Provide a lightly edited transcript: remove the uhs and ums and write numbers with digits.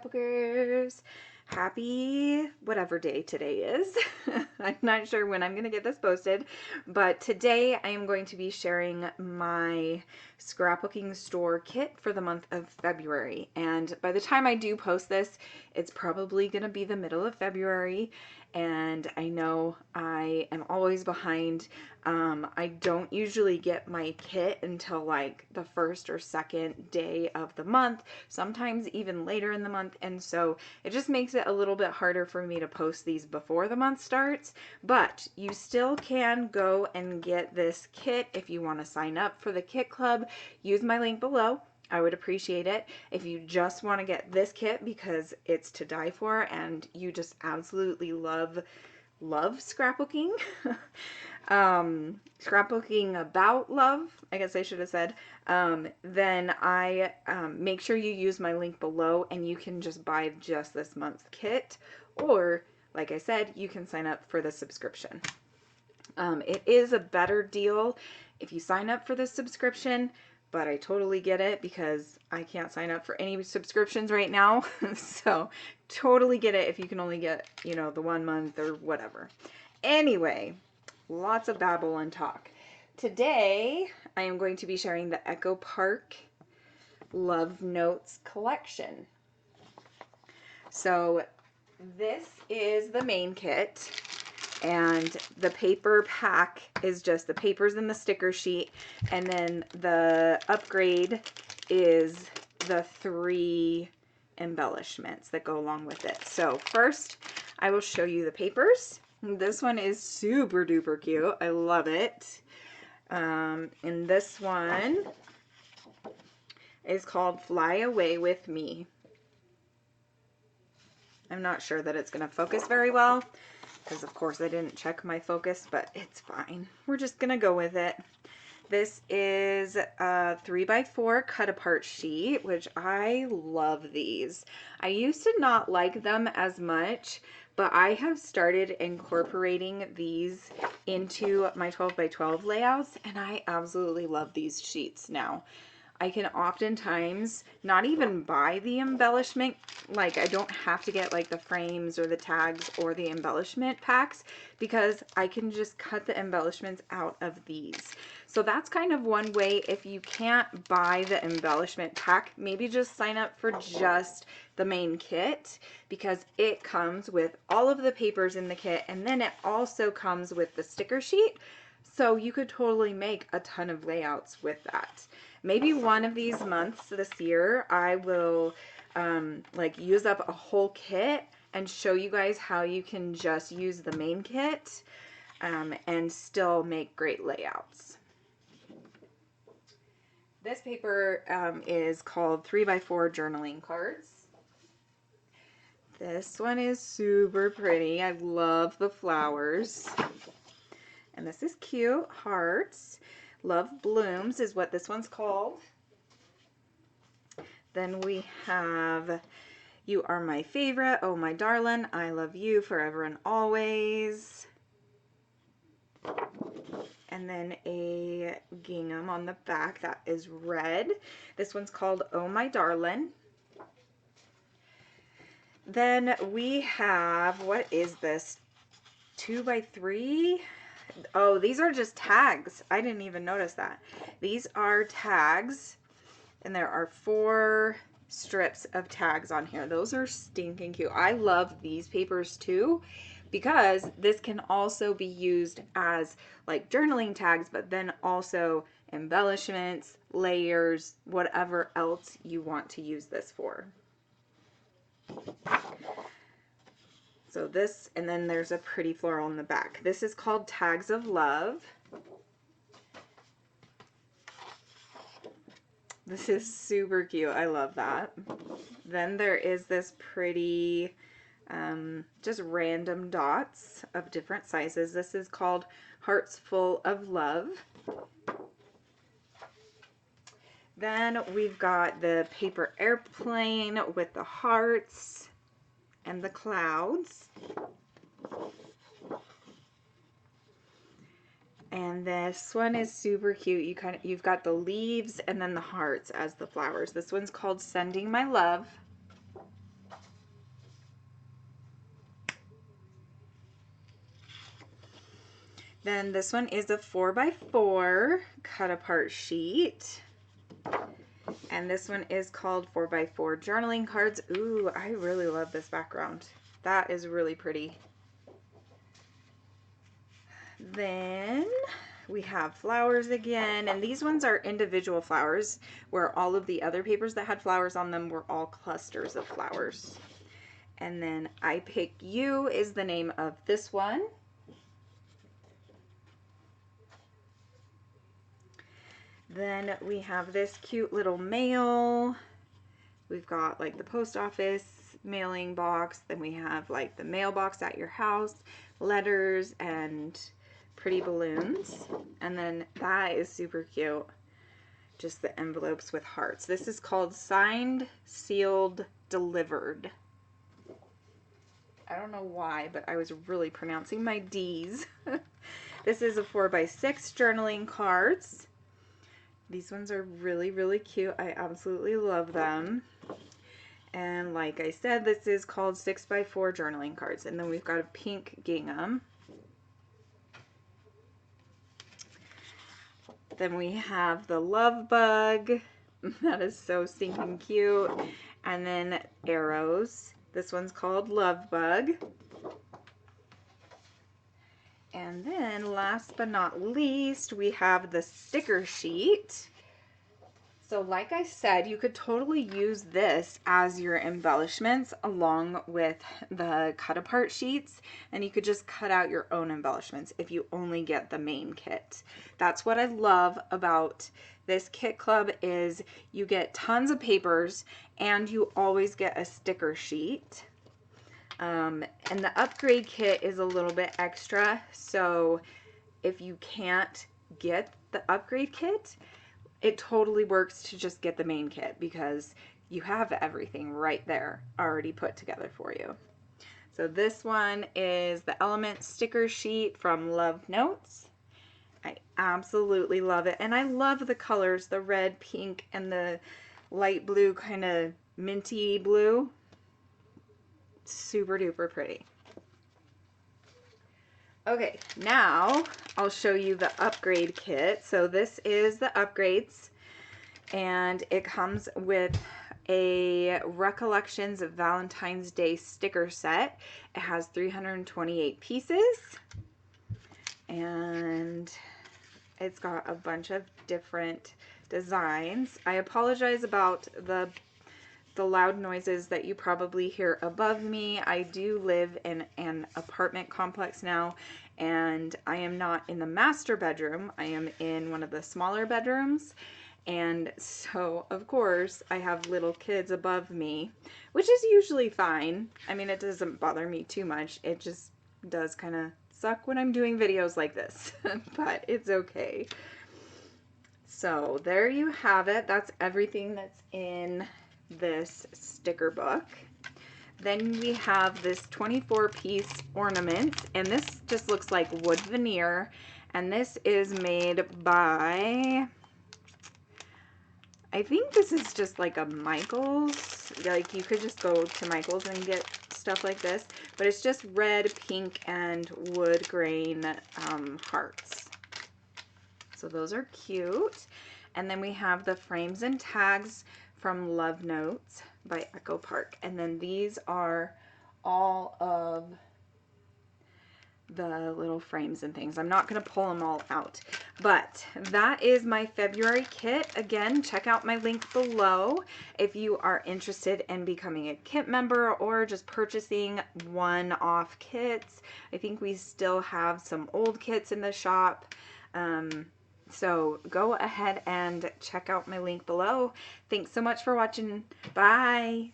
scrapbookers. Happy whatever day today is. I'm not sure when I'm going to get this posted, but today I am going to be sharing my scrapbooking store kit for the month of February. And by the time I do post this, it's probably going to be the middle of February. And I know I am always behind. I don't usually get my kit until like the first or second day of the month, sometimes even later in the month, and so it just makes it a little bit harder for me to post these before the month starts. But you still can go and get this kit if you want to sign up for the kit club. Use my link below. I would appreciate it. If you just want to get this kit because it's to die for and you just absolutely love scrapbooking, scrapbooking about love, I guess I should have said, then I make sure you use my link below and you can just buy just this month's kit, or like I said, you can sign up for the subscription. It is a better deal if you sign up for the subscription, but I totally get it because I can't sign up for any subscriptions right now. So totally get it if you can only get, you know, the 1 month or whatever. Anyway, lots of babble and talk. Today, I am going to be sharing the Echo Park Love Notes collection. So this is the main kit. And the paper pack is just the papers and the sticker sheet. And then the upgrade is the 3 embellishments that go along with it. So first, I will show you the papers. This one is super duper cute. I love it. And this one is called Fly Away With Me. I'm not sure that it's going to focus very well, because of course I didn't check my focus, but it's fine. We're just gonna go with it. This is a 3x4 cut apart sheet, which I love these. I used to not like them as much, but I have started incorporating these into my 12x12 layouts, and I absolutely love these sheets now. I can oftentimes not even buy the embellishment, like I don't have to get like the frames or the tags or the embellishment packs, because I can just cut the embellishments out of these. So that's kind of one way. If you can't buy the embellishment pack, maybe just sign up for just the main kit, because it comes with all of the papers in the kit, and then it also comes with the sticker sheet. So you could totally make a ton of layouts with that. Maybe one of these months this year, I will like use up a whole kit and show you guys how you can just use the main kit and still make great layouts. This paper is called 3x4 journaling cards. This one is super pretty. I love the flowers. And this is cute. Hearts. Love Blooms is what this one's called. Then we have You Are My Favorite, Oh My Darling, I Love You Forever and Always. And then a gingham on the back that is red. This one's called Oh My Darling. Then we have, what is this? 2x3? Oh, these are just tags. I didn't even notice that. These are tags, and there are 4 strips of tags on here. Those are stinking cute. I love these papers too, because this can also be used as like journaling tags, but then also embellishments, layers, whatever else you want to use this for. So this, and then there's a pretty floral in the back. This is called Tags of Love. This is super cute. I love that. Then there is this pretty, just random dots of different sizes. This is called Hearts Full of Love. Then we've got the paper airplane with the hearts and the clouds. And this one is super cute. You've got the leaves and then the hearts as the flowers. This one's called Sending My Love. Then this one is a 4x4 cut apart sheet. And this one is called 4x4 journaling cards. Ooh, I really love this background. That is really pretty. Then we have flowers again, and these ones are individual flowers, where all of the other papers that had flowers on them were all clusters of flowers. And then I Pick You is the name of this one. Then we have this cute little mail. We've got like the post office mailing box. Then we have like the mailbox at your house, letters, and pretty balloons. And then that is super cute. Just the envelopes with hearts. This is called Signed, Sealed, Delivered. I don't know why, but I was really pronouncing my D's. This is a 4x6 journaling cards. These ones are really, really cute. I absolutely love them. And like I said, this is called 6x4 journaling cards. And then we've got a pink gingham. Then we have the love bug. That is so stinking cute. And then arrows. This one's called Love Bug. And then last but not least, we have the sticker sheet. So like I said, you could totally use this as your embellishments along with the cut apart sheets, and you could just cut out your own embellishments if you only get the main kit. That's what I love about this kit club, is you get tons of papers and you always get a sticker sheet. And the upgrade kit is a little bit extra, so if you can't get the upgrade kit, it totally works to just get the main kit, because you have everything right there already put together for you. So this one is the Element sticker sheet from Love Notes. I absolutely love it, and I love the colors, the red, pink, and the light blue, kind of minty blue. Super duper pretty. Okay, now I'll show you the upgrade kit. So this is the upgrades, and it comes with a Recollections of Valentine's Day sticker set. It has 328 pieces, and it's got a bunch of different designs. I apologize about the loud noises that you probably hear above me. I do live in an apartment complex now, and I am not in the master bedroom. I am in one of the smaller bedrooms, and so of course I have little kids above me, which is usually fine. I mean, it doesn't bother me too much. It just does kind of suck when I'm doing videos like this, but it's okay. So there you have it. That's everything that's in this sticker book. Then we have this 24-piece ornament, and this just looks like wood veneer, and this is made by, I think this is just like a Michael's. Like, you could just go to Michael's and get stuff like this, but it's just red, pink, and wood grain hearts. So those are cute. And then we have the frames and tags from Love Notes by Echo Park. And then these are all of the little frames and things. I'm not going to pull them all out, but that is my February kit. Again, check out my link below if you are interested in becoming a kit member or just purchasing one-off kits. I think we still have some old kits in the shop. So go ahead and check out my link below. Thanks so much for watching. Bye.